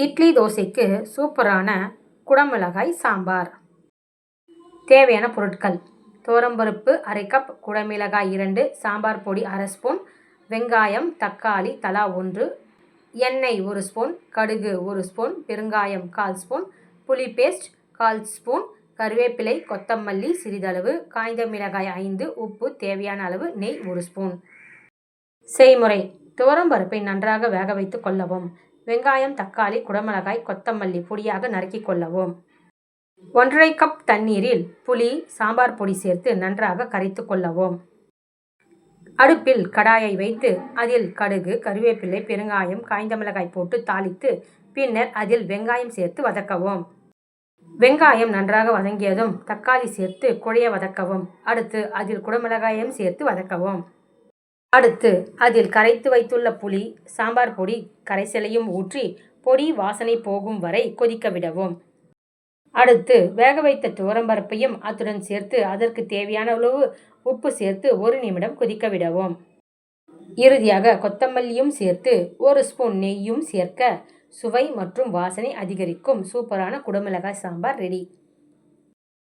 இட்லி தோசைக்கு சூப்பரான குடமிளகாய் சாம்பார். தேவையான பொருட்கள்: துவரம்பருப்பு அரை கப், குடமிளகாய் 2, சாம்பார் பொடி அரை ஸ்பூன், வெங்காயம் தக்காளி தலா 1, எண்ணெய் 1 ஸ்பூன், கடுகு 1 ஸ்பூன், பெருங்காயம் 1/4 ஸ்பூன், புளி பேஸ்ட் 1/4 ஸ்பூன், கருவேப்பிலை கொத்தமல்லி சிறிதளவு, காய்ந்த மிளகாய் 5, உப்பு தேவையான அளவு, நெய் 1 ஸ்பூன். செய்முறை: துவரம்பருப்பை நன்றாக வேக வைத்துக் கொள்ளவும். வெங்காயம் தக்காளி குடமிளகாய் கொத்தமல்லி பொடியாக நறுக்கிக் கொள்ளவும். 1½ கப் தண்ணீரில் புளி சாம்பார் பொடி சேர்த்து நன்றாக கரைத்துக் கொள்ளவும். அடுப்பில் கடாயை வைத்து அதில் கடுகு கருவேப்பிலை பெருங்காயம் காய்ந்த மிளகாய் போட்டு தாளித்து பின்னர் அதில் வெங்காயம் சேர்த்து வதக்கவும். வெங்காயம் நன்றாக வதங்கியதும் தக்காளி சேர்த்து குழைய வதக்கவும். அடுத்து அதில் குடமிளகாயம் சேர்த்து வதக்கவும். அடுத்து அதில் கரைத்து வைத்துள்ள புளி சாம்பார் பொடி கரைசலையும் ஊற்றி பொடி வாசனை போகும் வரை கொதிக்க விடவும். அடுத்து வேக வைத்த துவரம்பருப்பையும் அத்துடன் சேர்த்து அதற்கு தேவையான அளவு உப்பு சேர்த்து 1 நிமிடம் கொதிக்க விடவும். இறுதியாக கொத்தமல்லியும் சேர்த்து 1 ஸ்பூன் நெய்யும் சேர்க்க சுவை மற்றும் வாசனை அதிகரிக்கும் சூப்பரான குடமிளகாய் சாம்பார் ரெடி.